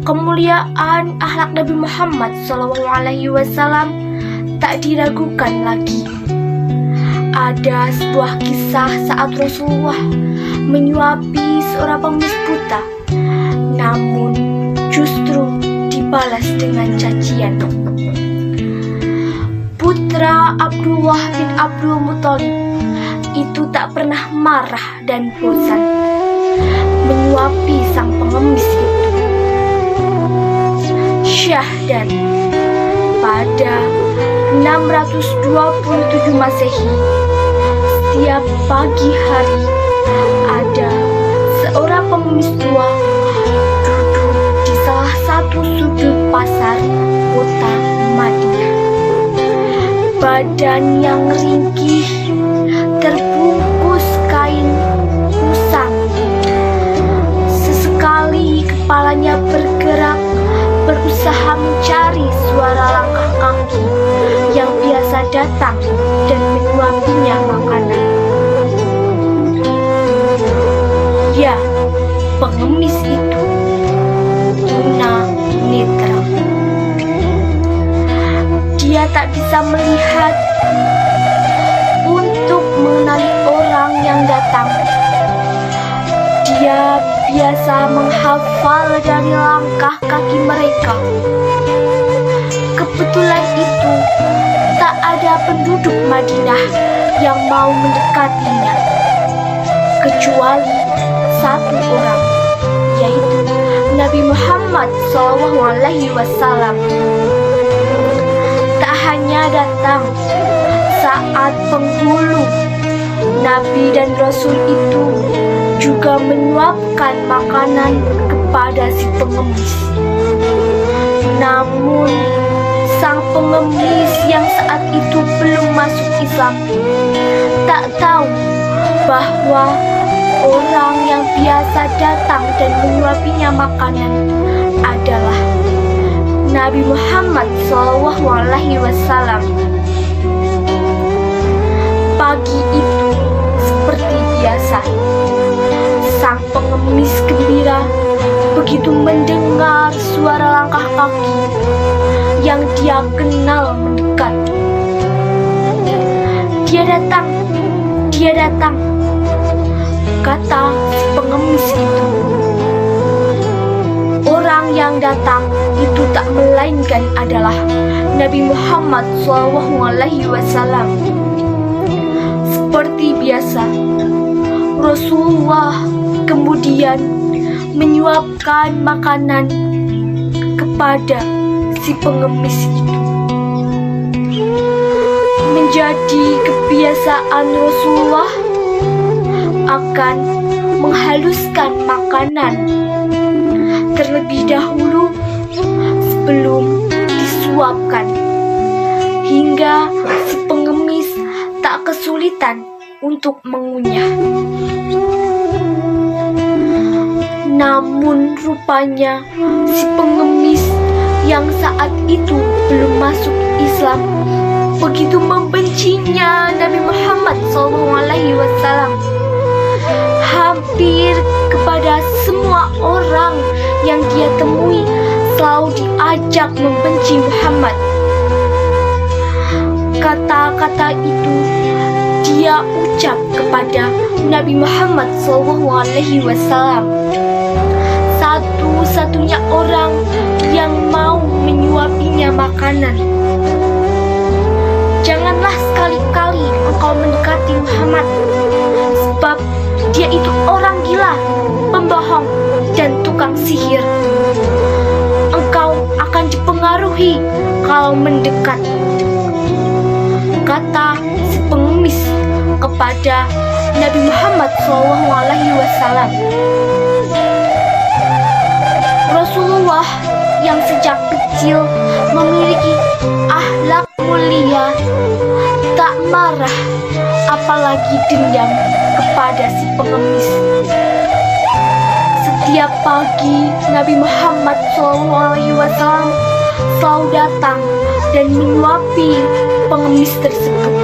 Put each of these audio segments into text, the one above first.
kemuliaan akhlak Nabi Muhammad SAW tak diragukan lagi. Ada sebuah kisah saat Rasulullah menyuapi seorang pengemis buta, namun justru dibalas dengan cacian. Putra Abdullah bin Abdul Muthalib itu tak pernah marah dan bosan menyuapi sang pengemis itu. Syahdan pada 627 Masehi, setiap pagi hari ada seorang pengemis tua duduk di salah satu sudut pasar kota Madinah. Badan yang ringkih terbungkus kain usang. Sesekali kepalanya bergerak, berusaha mencari suara langkah kaki yang biasa datang dan menyuapinya makanan. Ya, pengemis itu tuna netra. Dia tak bisa melihat untuk mengenali orang yang datang. Dia biasa menghafal dari langkah kaki mereka. Kebetulan itu tak ada penduduk Madinah yang mau mendekatinya, kecuali satu orang, yaitu Nabi Muhammad SAW. Tak hanya datang saat penghulu, Nabi dan Rasul itu juga menyuapkan makanan kepada si pengemis. Namun sang pengemis yang saat itu belum masuk Islam tak tahu bahwa orang yang biasa datang dan menyuapinya makanan adalah Nabi Muhammad SAW. Pagi itu seperti biasa, sang pengemis gembira begitu mendengar suara langkah kaki yang dia kenal mendekat. Dia datang, kata si pengemis itu. Orang yang datang itu tak melainkan adalah Nabi Muhammad SAW. Seperti biasa, Rasulullah kemudian menyuapkan makanan kepada si pengemis itu. Menjadi kebiasaan Rasulullah akan menghaluskan makanan terlebih dahulu sebelum disuapkan, hingga si pengemis tak kesulitan untuk mengunyah. Namun rupanya si pengemis yang saat itu belum masuk Islam begitu membencinya Nabi Muhammad SAW. Hampir kepada semua orang yang dia temui selalu diajak membenci Muhammad. Kata-kata itu dia ucap kepada Nabi Muhammad SAW, satu-satunya orang yang mau menyuapinya makanan. Janganlah sekali-kali engkau mendekati Muhammad, sebab dia itu orang gila, pembohong, dan tukang sihir. Engkau akan dipengaruhi kalau mendekat, kata si pengemis kepada Nabi Muhammad SAW. Rasulullah yang sejak kecil memiliki akhlak mulia tak marah, apalagi dendam kepada si pengemis. Setiap pagi Nabi Muhammad SAW selalu datang dan menyuapi pengemis tersebut.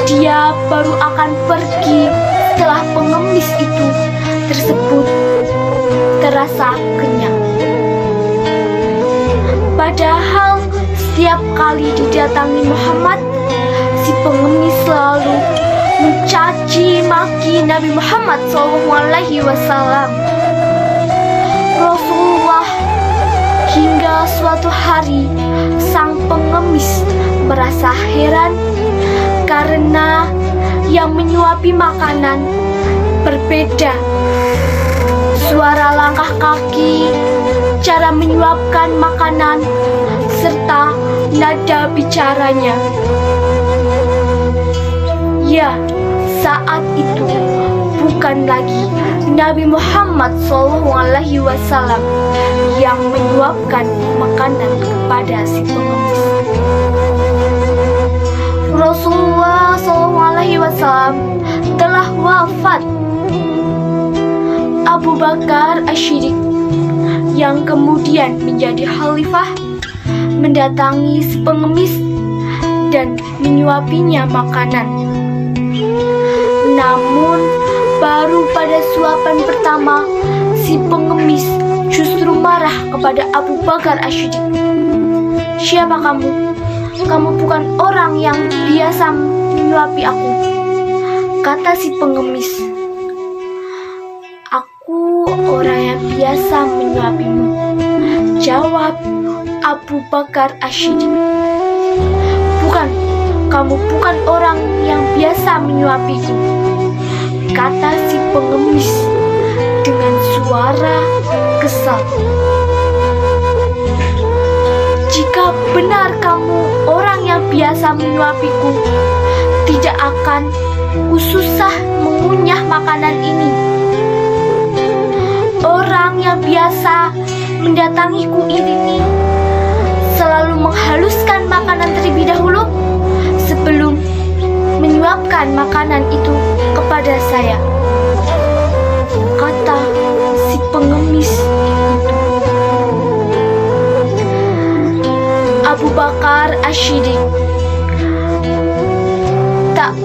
Dia baru akan pergi setelah pengemis itu tersebut terasa kenyang. Padahal setiap kali didatangi Muhammad, si pengemis selalu mencaci maki Nabi Muhammad SAW. Rasulullah hingga suatu hari sang pengemis merasa heran karena yang menyuapi makanan berbeda. Suara langkah kaki, cara menyuapkan makanan, serta nada bicaranya. Ya, saat itu bukan lagi Nabi Muhammad SAW yang menyuapkan makanan kepada si pengemis. Rasulullah SAW telah wafat. Abu Bakar Asy-Siddiq yang kemudian menjadi khalifah mendatangi si pengemis dan menyuapinya makanan. Namun baru pada suapan pertama, si pengemis justru marah kepada Abu Bakar Asy-Siddiq. "Siapa kamu? Kamu bukan orang yang biasa menyuapi aku," kata si pengemis. "Aku orang yang biasa menyuapimu," jawab Abu Bakar Asy-Siddiq. "Bukan, kamu bukan orang yang biasa menyuapiku," kata si pengemis dengan suara kesal. "Jika benar kamu orang yang biasa menyuapiku, tidak akan kususah mengunyah makanan ini. Orang yang biasa mendatangiku ini selalu menghaluskan makanan terlebih dahulu sebelum menyuapkan makanan itu kepada saya," kata si pengemis itu. Abu Bakar Asy-Siddiq tak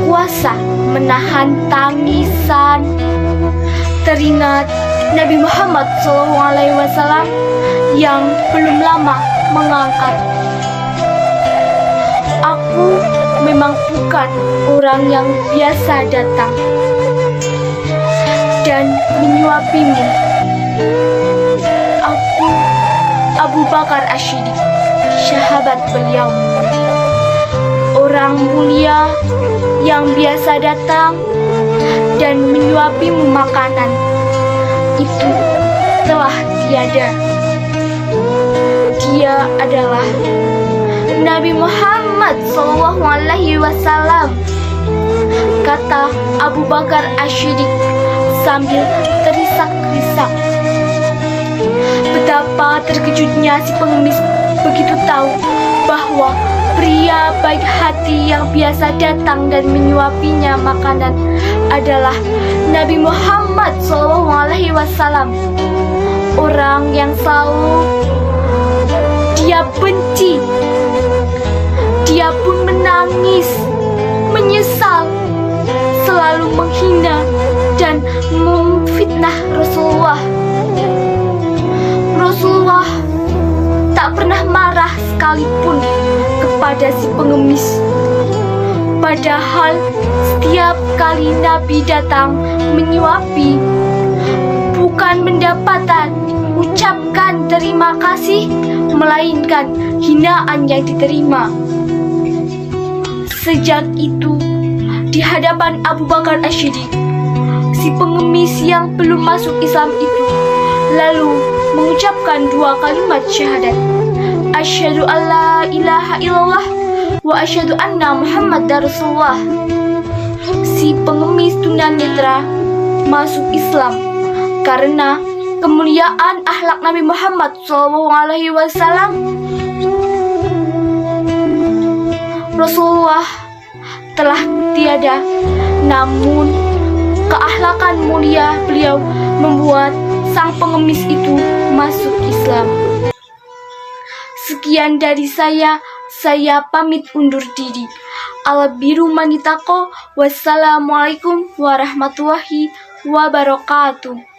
kuasa menahan tangisan teringat Nabi Muhammad SAW yang belum lama mengangkat. "Aku memang bukan orang yang biasa datang dan menyuapimu. Aku Abu Bakar Asy-Siddiq, sahabat beliau, orang mulia yang biasa datang dan menyuapimu makanan. Itu telah tiada. Dia adalah Nabi Muhammad SAW," kata Abu Bakar Asy-Siddiq sambil terisak-risak. Betapa terkejutnya si pengemis begitu tahu bahwa pria baik hati yang biasa datang dan menyuapinya makanan adalah Nabi Muhammad SAW, orang yang selalu dia benci. Dia pun menangis, menyesal, selalu menghina dan memfitnah Rasulullah. Rasulullah tak pernah marah sekalipun kepada si pengemis. Padahal setiap kali Nabi datang menyuapi, bukan mendapatkan ucapkan terima kasih, melainkan hinaan yang diterima. Sejak itu, di hadapan Abu Bakar Asy-Siddiq, si pengemis yang belum masuk Islam itu lalu mengucapkan 2 kalimat syahadat, "Asyhadu alla ilaha illallah wa asyhadu anna Muhammadar Rasulullah." Si pengemis tunanetra masuk Islam karena kemuliaan akhlak Nabi Muhammad SAW. Rasulullah telah tiada, namun keakhlakan mulia beliau membuat sang pengemis itu masuk Islam. Sekian dari saya pamit undur diri. Al-biru manitako. Wassalamualaikum warahmatullahi wabarakatuh.